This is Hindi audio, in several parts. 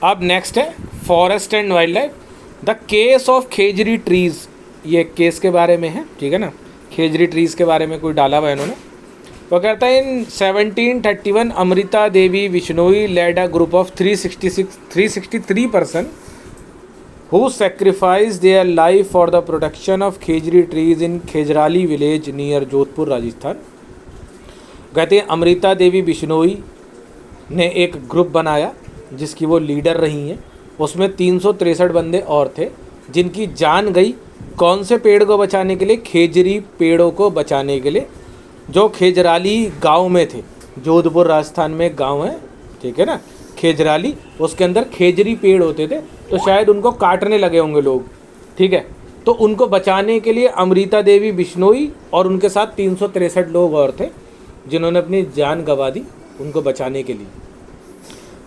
अब नेक्स्ट है forest and wild life. The case of Khejri trees, ये केस के बारे में है, ठीक है ना, खेजरी ट्रीज के बारे में कोई डाला हुआ है इन्होंने। वो कहता है in 1731 Amrita Devi Bishnoi led a group of 363 person who sacrificed their life for the protection of Khejri trees in Khejarli village near Jodhpur Rajasthan. कहते हैं अमृता देवी बिश्नोई ने एक ग्रुप बनाया जिसकी वो लीडर रही हैं। उसमें 363 बंदे और थे जिनकी जान गई कौन से पेड़ को बचाने के लिए, खेजरी पेड़ों को बचाने के लिए, जो खेजराली गांव में थे। जोधपुर राजस्थान में एक गांव है, ठीक है ना, खेजराली, उसके अंदर खेजरी पेड़ होते थे, तो शायद उनको काटने लगे होंगे लोग, ठीक है। तो उनको बचाने के लिए अमृता देवी बिश्नोई और उनके साथ 363 लोग और थे जिन्होंने अपनी जान गंवा दी उनको बचाने के लिए।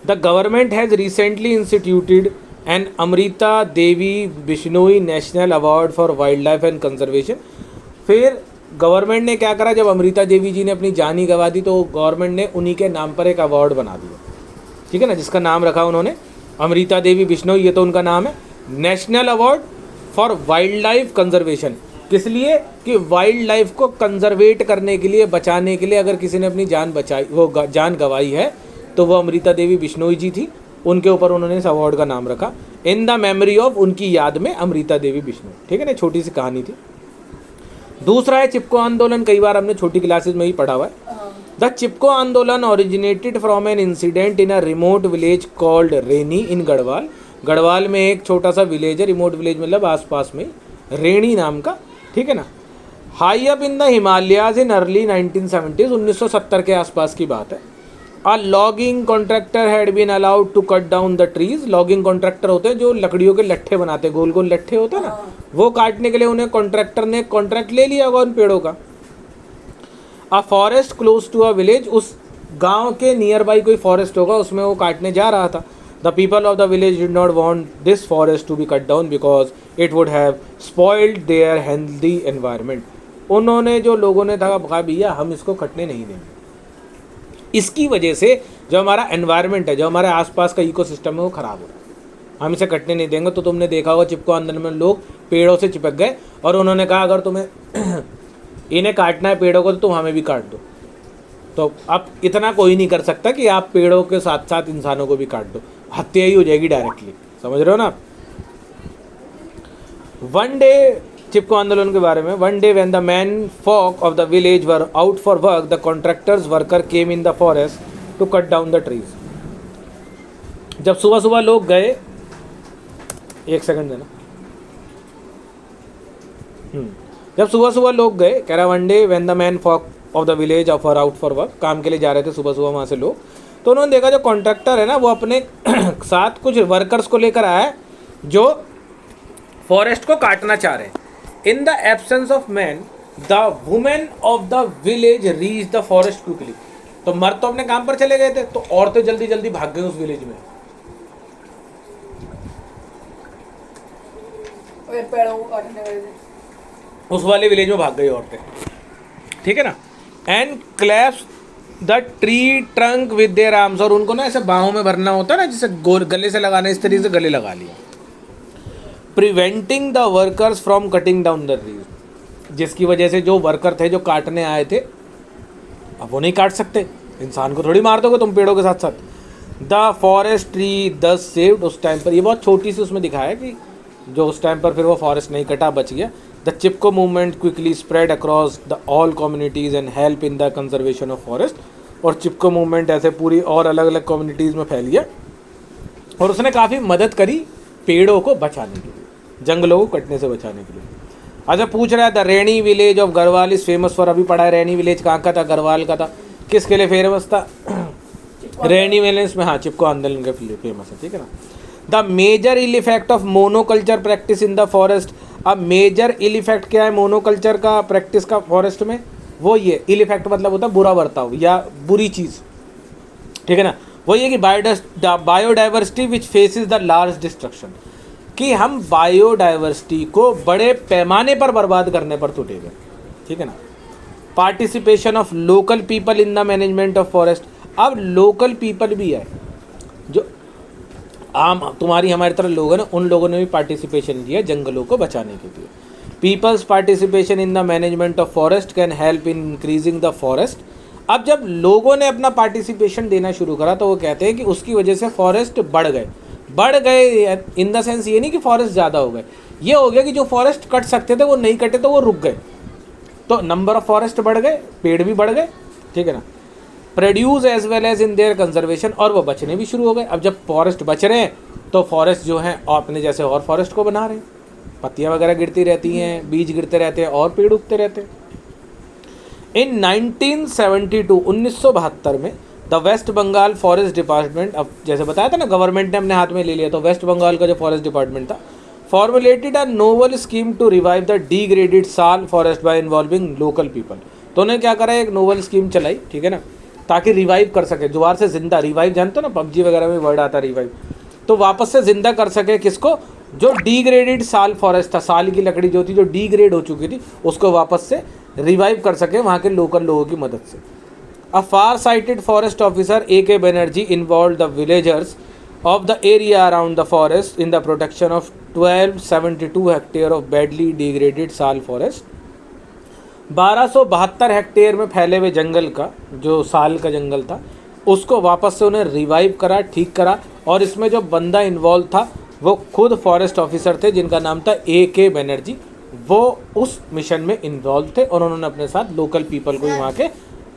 The government has recently instituted an Amrita Devi Bishnoi national award for wildlife and conservation. फिर गवर्नमेंट ने क्या करा, जब अमृता देवी जी ने अपनी जान ही गंवा दी तो गवर्नमेंट ने उन्हीं के नाम पर एक अवार्ड बना दिया, ठीक है ना, जिसका नाम रखा उन्होंने अमृता देवी बिश्नोई, ये तो उनका नाम है, national award for wild life conservation. किस लिए कि वाइल्ड लाइफ को कंजर्वेट करने के लिए, बचाने के लिए अगर किसी ने अपनी जान बचाई, वो जान गंवाई है, तो वो अमृता देवी बिश्नोई जी थी, उनके ऊपर उन्होंने इस अवार्ड का नाम रखा, इन द मेमोरी ऑफ, उनकी याद में अमृता देवी बिश्नोई, ठीक है ना, छोटी सी कहानी थी। दूसरा है चिपको आंदोलन, कई बार हमने छोटी क्लासेस में ही पढ़ा हुआ है। The Chipko Andolan originated from an incident in a remote village called Reni in Garhwal. Garhwal में एक छोटा सा विलेज है, रिमोट विलेज मतलब आसपास में, रेनी नाम का, ठीक है ना, high up in the Himalayas in early 1970s, 1970 के आसपास की बात है। A logging contractor had been allowed to cut down the trees. Logging contractor होते हैं जो लकड़ियों के लट्ठे बनाते हैं, गोल गोल लट्ठे होते हैं ना, वो काटने के लिए उन्हें कॉन्ट्रैक्टर ने कॉन्ट्रैक्ट ले लिया होगा उन पेड़ों का। A forest close to a village, उस गांव के नियर बाई कोई फॉरेस्ट होगा, उसमें वो काटने जा रहा था। The people of the village did not want this forest to be cut down because it would have spoiled their healthy environment. उन्होंने, जो लोगों ने कहा भैया हम इसको कटने नहीं देंगे, इसकी वजह से जो हमारा एनवायरनमेंट है, जो हमारे आसपास का इकोसिस्टम है वो ख़राब हो रहा है, हम इसे कटने नहीं देंगे। तो तुमने देखा होगा चिपको आंदोलन में लोग पेड़ों से चिपक गए और उन्होंने कहा अगर तुम्हें इन्हें काटना है पेड़ों को तो तुम हमें भी काट दो। तो अब इतना कोई नहीं कर सकता कि आप पेड़ों के साथ साथ इंसानों को भी काट दो, हत्या ही हो जाएगी डायरेक्टली, समझ रहे हो ना। वन डे, चिपको आंदोलन के बारे में, one day when the man folk of the village were out for work the contractors worker came in the forest to cut down the trees. जब सुबह सुबह लोग गए, एक सेकंड देना, जब सुबह सुबह लोग गए, कह रहा one day when the man folk of the village off out for work, काम के लिए जा रहे थे सुबह सुबह वहाँ से लोग, तो उन्होंने देखा जो कॉन्ट्रैक्टर है ना वो अपने साथ कुछ वर्कर्स को लेकर आया है जो फॉरेस्ट को काटना चाह रहे हैं। In the absence of man the women of the village reach the forest quickly. तो मर्द तो अपने काम पर चले गए थे, तो औरतें जल्दी जल्दी भाग गई उस विलेज में, उस वाले विलेज में भाग गई औरतें, ठीक है ना। And clasps the tree trunk with their arms, और उनको ना ऐसे बाहों में भरना होता है ना, जिसे गले से लगाना, इस तरीके से गले लगा लिया। Preventing the workers from cutting down the trees, जिसकी वजह से जो वर्कर थे जो काटने आए थे अब वो नहीं काट सकते, इंसान को थोड़ी मार दोगे तुम पेड़ों के साथ साथ। द फॉरेस्ट ट्री दस सेव्ड, उस टाइम पर ये बहुत छोटी सी उसमें दिखाया कि जो उस टाइम पर फिर वो फॉरेस्ट नहीं कटा, बच गया। The Chipko movement quickly spread across the all communities and help in the conservation of forest, और चिपको मूवमेंट ऐसे पूरी और अलग अलग कम्युनिटीज़ में फैल गया और उसने काफ़ी मदद करी पेड़ों को बचाने के लिए, जंगलों को कटने से बचाने के लिए। अच्छा, पूछ रहा है the rainy village of Garhwal is famous for, अभी पढ़ा है रेनी विलेज कहाँ का था, गढ़वाल का था, किसके लिए फेमस था, रेनी विलेज में, हाँ चिपको आंदोलन के लिए फेमस है, ठीक है ना। The major ill effect of monoculture practice in the forest. अब मेजर इल इफेक्ट क्या है मोनोकल्चर का प्रैक्टिस का फॉरेस्ट में, वो ये इल इफेक्ट मतलब होता है बुरा बर्ताव या बुरी चीज़, ठीक है ना। वो ये कि biodiversity which faces the large destruction, कि हम बायोडाइवर्सिटी को बड़े पैमाने पर बर्बाद करने पर तुले गए, ठीक है ना। Participation of local people in the management of forest, अब लोकल पीपल भी है जो आम तुम्हारी हमारी तरह लोग हैं ना, उन लोगों ने भी पार्टिसिपेशन किया जंगलों को बचाने के लिए। Peoples participation in the management of forest can help in increasing the forest. अब जब लोगों ने अपना पार्टिसिपेशन देना शुरू करा तो वो कहते हैं कि उसकी वजह से फॉरेस्ट बढ़ गए इन द सेंस ये नहीं कि फॉरेस्ट ज़्यादा हो गए, ये हो गया कि जो फॉरेस्ट कट सकते थे वो नहीं कटे तो वो रुक गए, तो नंबर ऑफ फॉरेस्ट बढ़ गए, पेड़ भी बढ़ गए, ठीक है ना। Produce as well as in their conservation, और वो बचने भी शुरू हो गए। अब जब फॉरेस्ट बच रहे हैं तो फॉरेस्ट जो हैं अपने जैसे और फॉरेस्ट को बना रहे हैं, पत्तियाँ वगैरह गिरती रहती हैं, बीज गिरते रहते हैं और पेड़ उगते रहते हैं। इन 1972 में the West Bengal forest department, अब जैसे बताया था ना गवर्नमेंट ने अपने हाथ में ले लिया, तो वेस्ट बंगाल का जो फॉरेस्ट डिपार्टमेंट था formulated a novel scheme to revive the degraded sal forest by involving local people. तो उन्होंने क्या करा, एक नोवल स्कीम चलाई, ठीक है ना, ताकि रिवाइव कर सके, दोबारा से जिंदा, रिवाइव जानते हो ना, पबजी वगैरह में वर्ड आता है रिवाइव, तो वापस से जिंदा कर सके किसको, जो डिग्रेडेड साल फॉरेस्ट था, साल की लकड़ी जो थी जो डिग्रेड हो चुकी थी उसको वापस से रिवाइव कर सके वहाँ के लोकल लोगों की मदद से। A far sighted forest officer A.K. Banerjee involve the villagers of the area around the forest in the protection of 1272 hectare of badly degraded साल फॉरेस्ट। 1272 हेक्टेयर में फैले हुए जंगल का, जो साल का जंगल था, उसको वापस से उन्हें रिवाइव करा, ठीक करा, और इसमें जो बंदा इन्वॉल्व था वो खुद फॉरेस्ट ऑफिसर थे जिनका नाम था A.K. बनर्जी। वो उस मिशन में इन्वॉल्व थे और उन्होंने अपने साथ लोकल पीपल को वहाँ के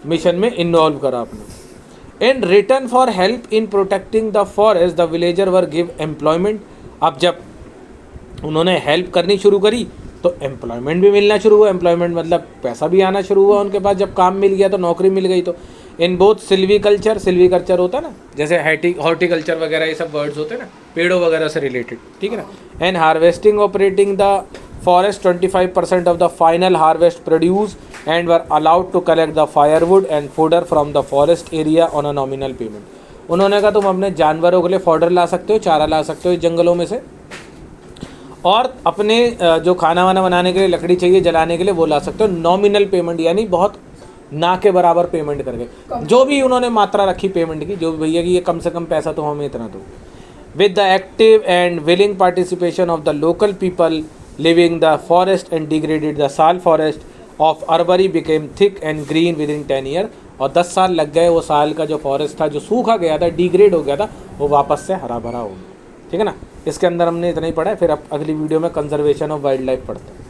मिशन में इन्वॉल्व करा अपने। In return for help in protecting the forest, the villager were give employment। अब जब उन्होंने हेल्प करनी शुरू करी तो एम्प्लॉयमेंट भी मिलना शुरू हुआ। एम्प्लॉयमेंट मतलब पैसा भी आना शुरू हुआ उनके पास, जब काम मिल गया तो नौकरी मिल गई। तो इन बोथ सिल्वीकल्चर होता है ना, जैसे हॉर्टिकल्चर वगैरह ये सब वर्ड्स होते हैं ना, पेड़ों वगैरह से रिलेटेड, ठीक है ना। And harvesting operating the forest 25% of the final harvest produce and were allowed to collect the firewood and fodder from the forest area on a nominal payment। उन्होंने कहा तुम अपने जानवरों के लिए फॉडर ला सकते हो, चारा ला सकते हो जंगलों में से, और अपने जो खाना वाना बनाने के लिए लकड़ी चाहिए जलाने के लिए वो ला सकते हो, नॉमिनल पेमेंट, यानी बहुत ना के बराबर पेमेंट करके, जो भी उन्होंने मात्रा रखी पेमेंट की, जो भी भैया कि ये कम से कम पैसा तो हमें इतना दो। With the active and willing participation of the local people living the forest and degraded the sal forest of Arabari became thick and green within 10 year. और 10 साल लग गए वो साल का जो फॉरेस्ट था, जो सूखा गया था, डिग्रेड हो गया था, वो वापस से हरा भरा हो गया, ठीक है ना। इसके अंदर हमने इतना ही पढ़ा है, फिर अब अगली वीडियो में कंजर्वेशन ऑफ वाइल्ड लाइफ पढ़ते हैं।